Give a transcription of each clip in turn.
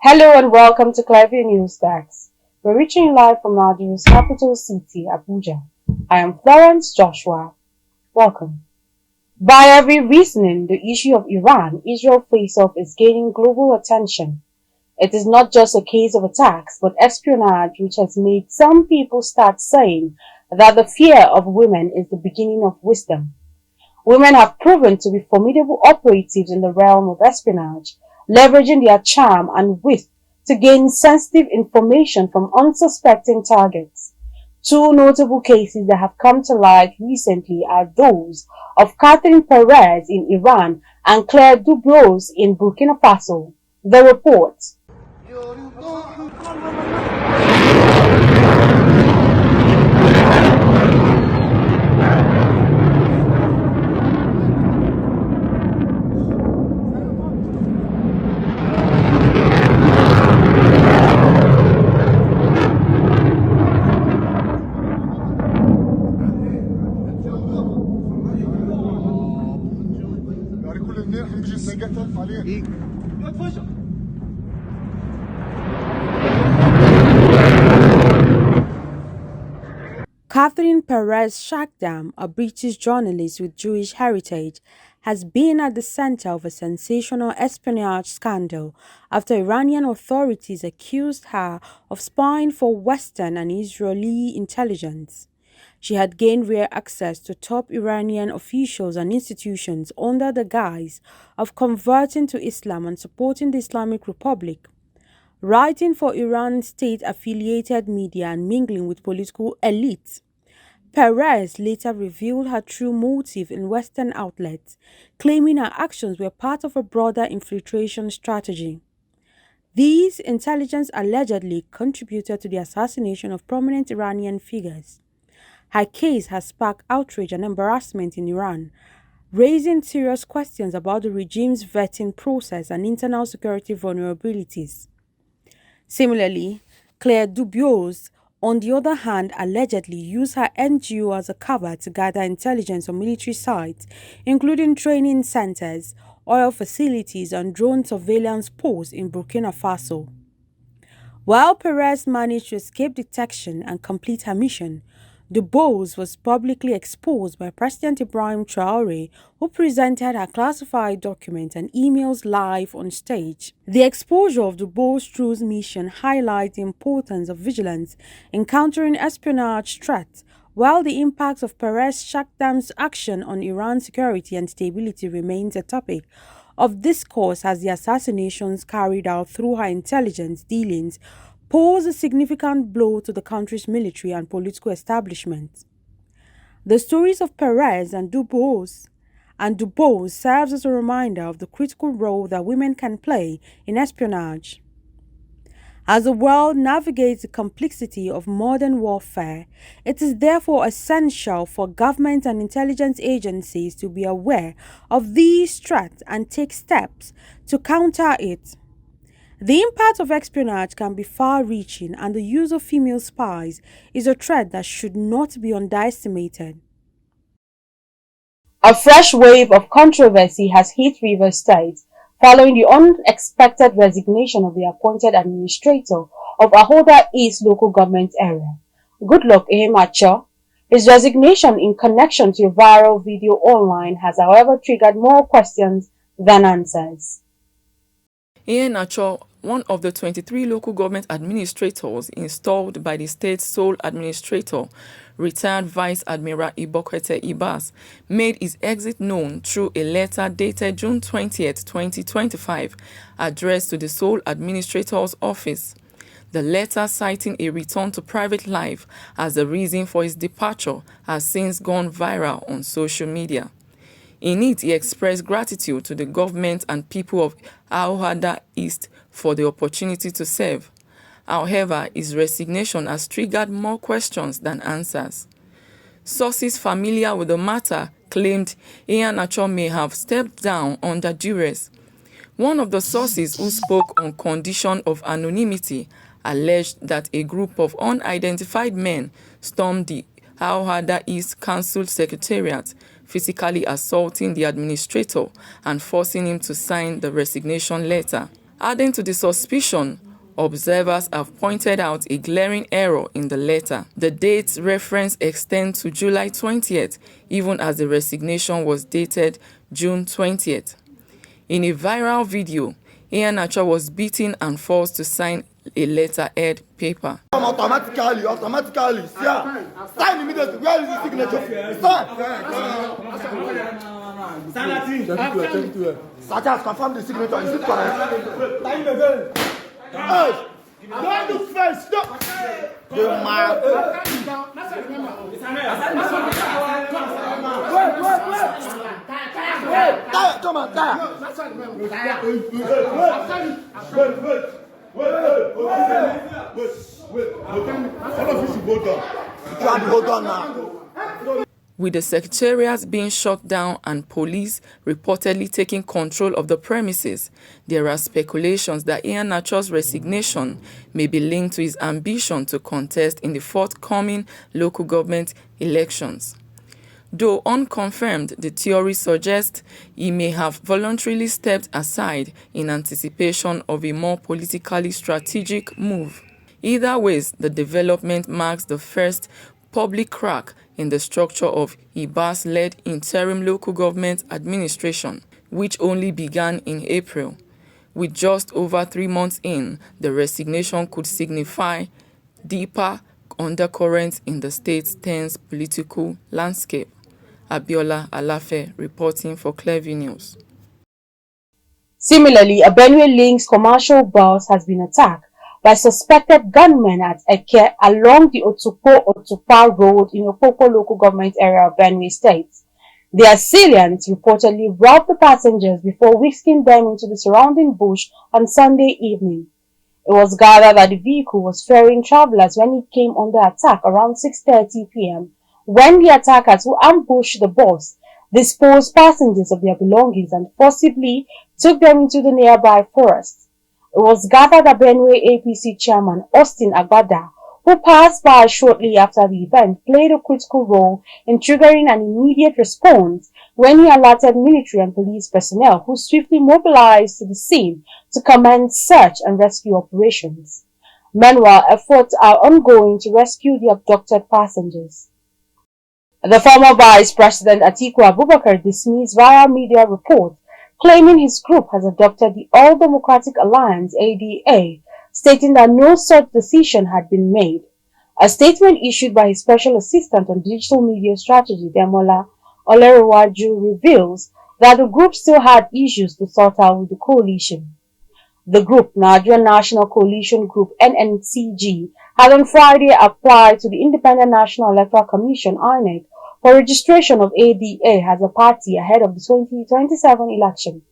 Hello and welcome to Clever News Dax. We're reaching you live from Nigeria's capital city, Abuja. I am Florence Joshua. Welcome. By every reasoning, the issue of Iran-Israel face-off is gaining global attention. It is not just a case of attacks, but espionage which has made some people start saying that the fear of women is the beginning of wisdom. Women have proven to be formidable operatives in the realm of espionage, leveraging their charm and wit to gain sensitive information from unsuspecting targets. Two notable cases that have come to light recently are those of Catherine Perez in Iran and Claire Dubose in Burkina Faso. The report. Catherine Perez Shakdam, a British journalist with Jewish heritage, has been at the center of a sensational espionage scandal after Iranian authorities accused her of spying for Western and Israeli intelligence. She had gained rare access to top Iranian officials and institutions under the guise of converting to Islam and supporting the Islamic Republic. Writing for Iran's state-affiliated media and mingling with political elites, Perez later revealed her true motive in Western outlets, claiming her actions were part of a broader infiltration strategy. These intelligence allegedly contributed to the assassination of prominent Iranian figures. Her case has sparked outrage and embarrassment in Iran, raising serious questions about the regime's vetting process and internal security vulnerabilities. Similarly, Claire Dubose, on the other hand, allegedly used her NGO as a cover to gather intelligence on military sites, including training centers, oil facilities, and drone surveillance posts in Burkina Faso. While Perez managed to escape detection and complete her mission, Dubose was publicly exposed by President Ibrahim Traoré, who presented her classified documents and emails live on stage. The exposure of Dubose's true mission highlights the importance of vigilance in countering espionage threats, while the impact of Perez Shakdam's action on Iran's security and stability remains a topic of discourse as the assassinations carried out through her intelligence dealings pose a significant blow to the country's military and political establishment. The stories of Perez and Dubose serves as a reminder of the critical role that women can play in espionage. As the world navigates the complexity of modern warfare, it is therefore essential for governments and intelligence agencies to be aware of these threats and take steps to counter it. The impact of espionage can be far-reaching, and the use of female spies is a threat that should not be underestimated. A fresh wave of controversy has hit Rivers State following the unexpected resignation of the appointed administrator of Ahoda East local government area, Goodluck Ehemacho. His resignation in connection to a viral video online has, however, triggered more questions than answers. Ehemacho, one of the 23 local government administrators installed by the state's sole administrator, retired Vice Admiral Ibas, made his exit known through a letter dated June 20, 2025, addressed to the sole administrator's office. The letter, citing a return to private life as the reason for his departure, has since gone viral on social media. In it, he expressed gratitude to the government and people of Ahoda East for the opportunity to serve. However, his resignation has triggered more questions than answers. Sources familiar with the matter claimed Ehemacho may have stepped down under duress. One of the sources, who spoke on condition of anonymity, alleged that a group of unidentified men stormed the Ahoda East Council Secretariat, physically assaulting the administrator and forcing him to sign the resignation letter. Adding to the suspicion, observers have pointed out a glaring error in the letter. The date reference extends to July 20th, even as the resignation was dated June 20th. In a viral video, Iheanacho was beaten and forced to sign a letterhead paper. Automatically, sign immediately. Where is the signature? Sign. Sergeant, confirm the signature. Is it correct? Sign again. Hey, don't look first. Stop. Wait. Come on, With the secretariat being shut down and police reportedly taking control of the premises, there are speculations that Iheanacho's resignation may be linked to his ambition to contest in the forthcoming local government elections. Though unconfirmed, the theory suggests he may have voluntarily stepped aside in anticipation of a more politically strategic move. Either way, the development marks the first public crack in the structure of Ibas-led interim local government administration, which only began in April. With just over 3 months in, the resignation could signify deeper undercurrents in the state's tense political landscape. Abiola Alafe reporting for Clearview News. Similarly, a Benway Links commercial bus has been attacked by suspected gunmen at Eke along the Otupa Road in Okoko local government area of Benway State. The assailants reportedly robbed the passengers before whisking them into the surrounding bush on Sunday evening. It was gathered that the vehicle was ferrying travelers when it came under attack around 6:30 p.m. when the attackers who ambushed the bus disposed passengers of their belongings and forcibly took them into the nearby forest. It was gathered that Benway APC chairman Austin Agbada, who passed by shortly after the event, played a critical role in triggering an immediate response when he alerted military and police personnel who swiftly mobilized to the scene to commence search and rescue operations. Meanwhile, efforts are ongoing to rescue the abducted passengers. The former Vice President Atiku Abubakar dismissed via media reports claiming his group has adopted the All Democratic Alliance (ADA), stating that no such decision had been made. A statement issued by his Special Assistant on Digital Media Strategy, Demola Olerewaju, reveals that the group still had issues to sort out with the coalition. The group, Nigerian National Coalition Group (NNCG), had on Friday applied to the Independent National Electoral Commission (INEC) for registration of ADA as a party ahead of the 2027 election.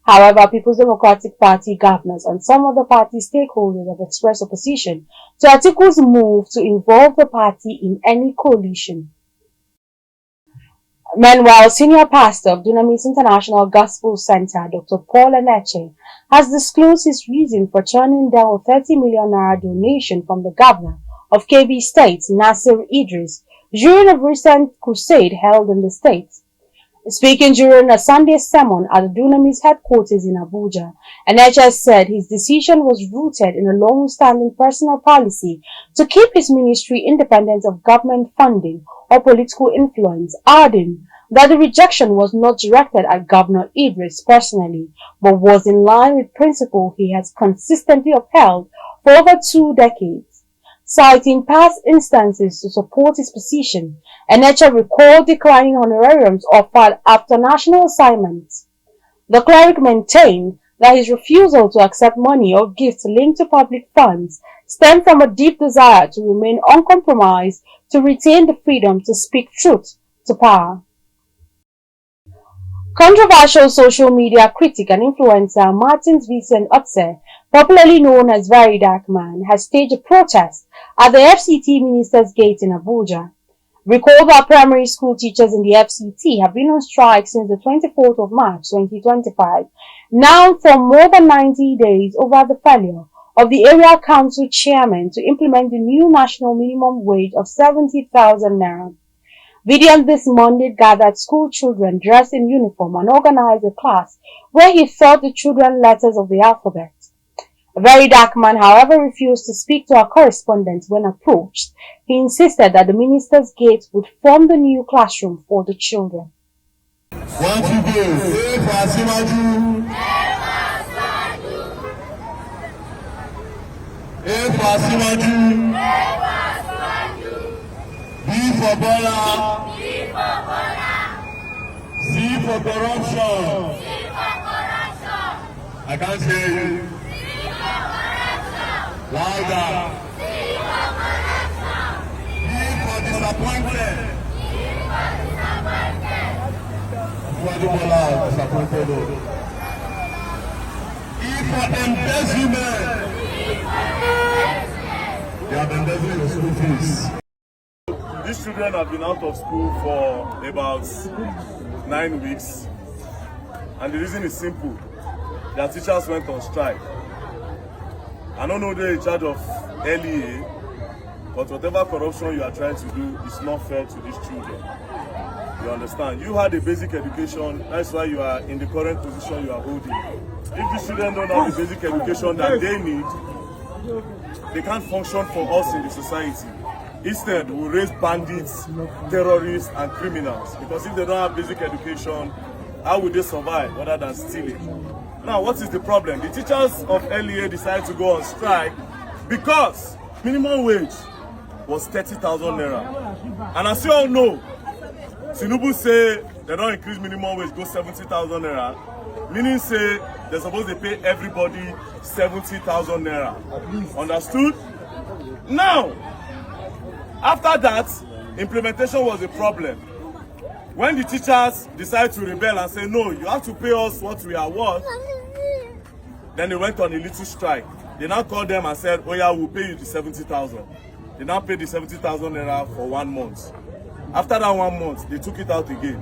However, People's Democratic Party governors and some of the party stakeholders have expressed opposition to Atiku's move to involve the party in any coalition. Meanwhile, senior pastor of Dunamis International Gospel Center, Dr. Paul Eneche, has disclosed his reason for turning down a 30 million naira donation from the governor of Kebbi State, Nasir Idris, during a recent crusade held in the state. Speaking during a Sunday sermon at the Dunamis headquarters in Abuja, Eneche said his decision was rooted in a long-standing personal policy to keep his ministry independent of government funding or political influence, adding that the rejection was not directed at Governor Idris personally, but was in line with principle he has consistently upheld for over 2 decades. Citing past instances to support his position, Eneche recalled declining honorariums offered after national assignments. The cleric maintained that his refusal to accept money or gifts linked to public funds stemmed from a deep desire to remain uncompromised to retain the freedom to speak truth to power. Controversial social media critic and influencer Martins Vincent Otse, popularly known as Very Dark Man, has staged a protest at the FCT Minister's Gate in Abuja. Recall that primary school teachers in the FCT have been on strike since the 24th of March 2025, now for more than 90 days over the failure of the area council chairman to implement the new national minimum wage of 70,000 naira. Vidian this Monday gathered school children dressed in uniform and organized a class where he taught the children letters of the alphabet. A very dark man, however, refused to speak to our correspondent when approached. He insisted that the minister's gate would form the new classroom for the children. B for Bola. C for corruption. I can't hear you. Louder. D for disappointed. Disappointed. E for embezzlement. They have embezzled your school fees. These children have been out of school for about 9 weeks, and the reason is simple. Their teachers went on strike. I don't know they're in charge of LEA, but whatever corruption you are trying to do is not fair to these children. You understand? You had a basic education, that's why you are in the current position you are holding. If these children don't have the basic education that they need, they can't function for us in the society. Instead, we'll raise bandits, terrorists, and criminals. Because if they don't have basic education, how will they survive other than stealing? Now, what is the problem? The teachers of LEA decided to go on strike because minimum wage was 30,000 naira. And as you all know, Tinubu say they don't increase minimum wage, go 70,000 naira. Meaning say they're supposed to pay everybody 70,000 naira. Understood? Now, after that, implementation was a problem. When the teachers decided to rebel and say, no, you have to pay us what we are worth, then they went on a little strike. They now called them and said, oh yeah, we'll pay you the 70,000. They now paid the 70,000 naira for 1 month. After that 1 month, they took it out again.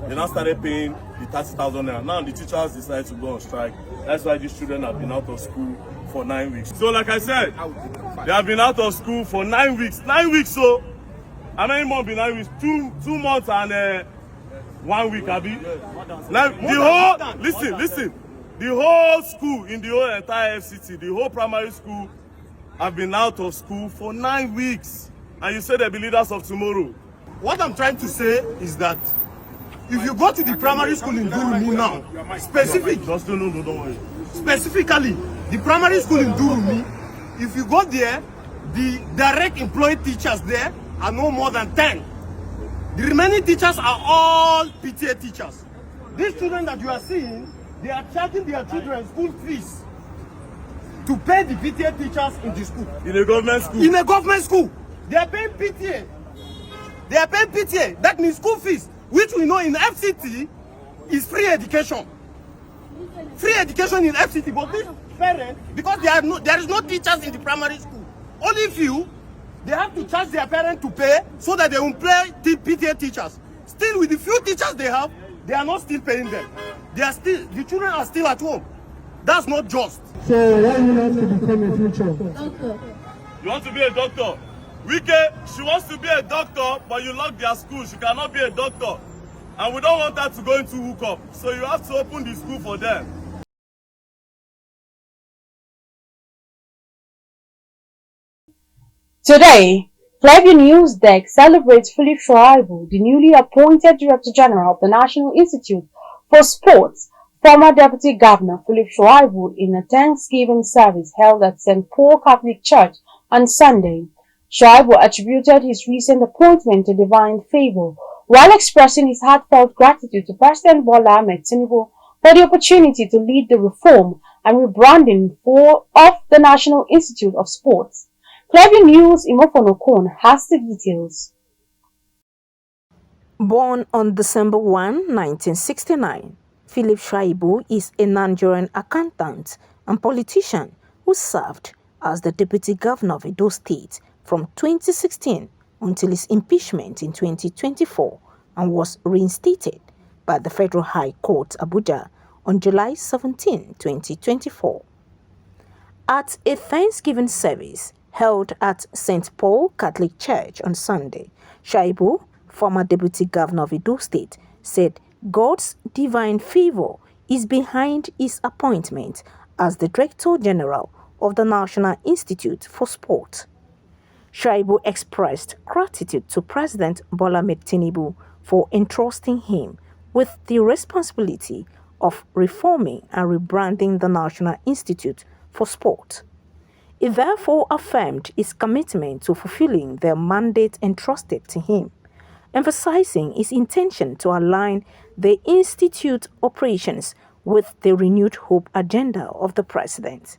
They now started paying the 30,000 naira. Now the teachers decided to go on strike. That's why these children have been out of school for 9 weeks. So like I said, they have been out of school for 9 weeks. 9 weeks, so how many months been 9 weeks? 2 months and 1 week, Abi. Like the whole, listen. The whole school in the whole entire FCT, the whole primary school have been out of school for 9 weeks. And you say they'll be leaders of tomorrow. What I'm trying to say is that if you go to the primary school in Durumi now, don't worry. Specifically, the primary school in Durumi, if you go there, the direct employed teachers there are no more than 10. The remaining teachers are all PTA teachers. These children that you are seeing, they are charging their children school fees to pay the PTA teachers in the school. In a government school? In a government school. They are paying PTA. They are paying PTA. That means school fees, which we know in FCT is free education. Free education in FCT, but these parents, because there is no teachers in the primary school, only few, they have to charge their parents to pay so that they will employ the PTA teachers. Still, with the few teachers they have, they are not still paying them. The children are still at home. That's not just. So why you want to become a future? Doctor. You want to be a doctor? Wike, she wants to be a doctor, but you lock their school. She cannot be a doctor. And we don't want her to go into hookup. So you have to open the school for them. Today, Clever News Desk celebrates Philip Shuaibu, the newly appointed Director General of the National Institute for Sports. Former Deputy Governor Philip Shuaibu in a Thanksgiving service held at St. Paul Catholic Church on Sunday. Shuaibu attributed his recent appointment to divine favor while expressing his heartfelt gratitude to President Bola Ahmed Tinubu for the opportunity to lead the reform and rebranding of the National Institute of Sports. Clever News Imofonokon has the details. Born on December 1, 1969, Philip Shuaibu is a Nigerian accountant and politician who served as the Deputy Governor of Edo State from 2016 until his impeachment in 2024 and was reinstated by the Federal High Court, Abuja, on July 17, 2024. At a Thanksgiving service held at St. Paul Catholic Church on Sunday, Shuaibu, former Deputy Governor of Edo State, said God's divine favor is behind his appointment as the Director General of the National Institute for Sport. Shaibu expressed gratitude to President Bola Ahmed Tinubu for entrusting him with the responsibility of reforming and rebranding the National Institute for Sport. He therefore affirmed his commitment to fulfilling the mandate entrusted to him, emphasizing his intention to align the institute operations with the renewed hope agenda of the president.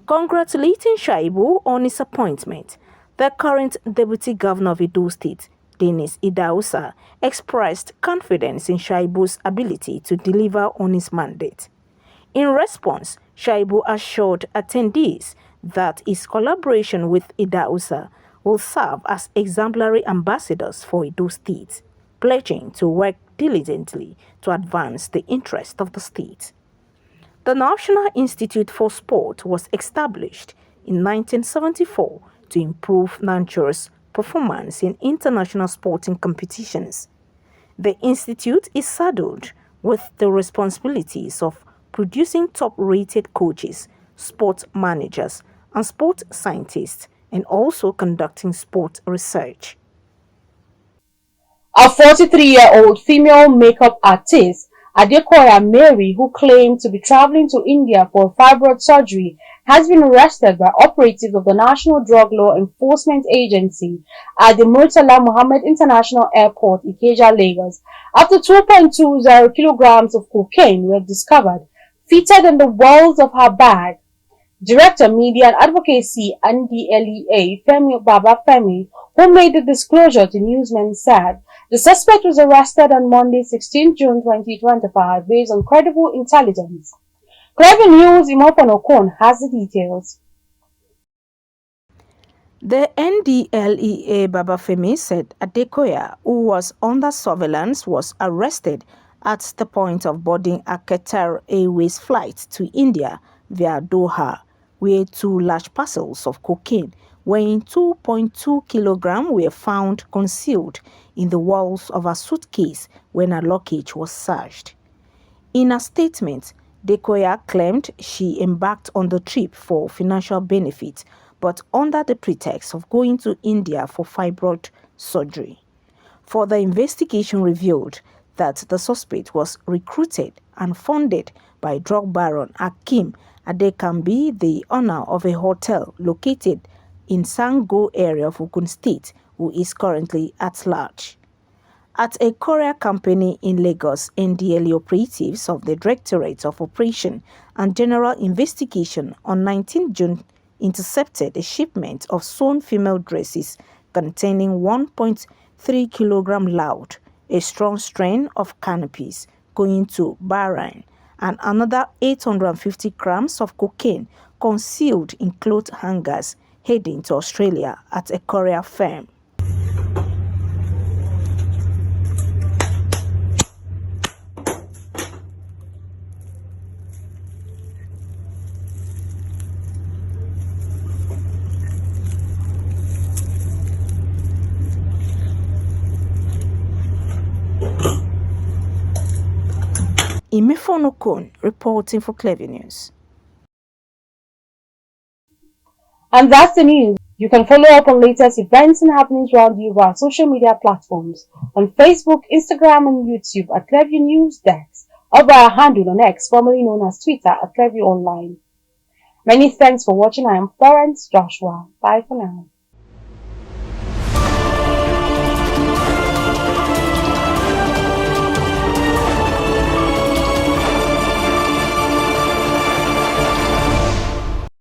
Congratulating Shaibu on his appointment, the current Deputy Governor of Edo State, Dennis Idausa, expressed confidence in Shaibu's ability to deliver on his mandate. In response, Shaibu assured attendees that his collaboration with Idausa will serve as exemplary ambassadors for Edo State, pledging to work diligently to advance the interest of the state. The National Institute for Sport was established in 1974 to improve Nigeria's performance in international sporting competitions. The institute is saddled with the responsibilities of producing top-rated coaches, sport managers, and sport scientists, and also conducting sport research. A 43-year-old female makeup artist, Adekoya Mary, who claimed to be traveling to India for fibroid surgery, has been arrested by operatives of the National Drug Law Enforcement Agency at the Murtala Muhammad International Airport, Ikeja, Lagos, after 2.20 kilograms of cocaine were discovered, fitted in the walls of her bag. Director Media and Advocacy NDLEA Femi Babafemi, who made the disclosure to newsmen, said the suspect was arrested on Monday, 16 June 2025 based on credible intelligence. Clever News Imoponokon has the details. The NDLEA Babafemi said Adekoya, who was under surveillance, was arrested at the point of boarding a Qatar Airways flight to India via Doha, where 2 large parcels of cocaine weighing 2.2 kilograms were found concealed in the walls of a suitcase when her luggage was searched. In a statement, Adekoya claimed she embarked on the trip for financial benefit, but under the pretext of going to India for fibroid surgery. Further investigation revealed that the suspect was recruited and funded by drug baron Hakeem Adekambi, the owner of a hotel located in Sango area of Ogun State, who is currently at large. At a courier company in Lagos, NDLEA operatives of the Directorate of Operation and General Investigation on 19 June intercepted a shipment of sewn female dresses containing 1.3 kilogram loud, a strong strain of cannabis going to Bahrain, and another 850 grams of cocaine concealed in cloth hangers heading to Australia at a courier firm. Imifonokon reporting for Clever News. And that's the news. You can follow up on latest events and happenings around you via social media platforms on Facebook, Instagram, and YouTube at Clever News Dex, or via our handle on X, formerly known as Twitter at Clever Online. Many thanks for watching. I am Florence Joshua. Bye for now.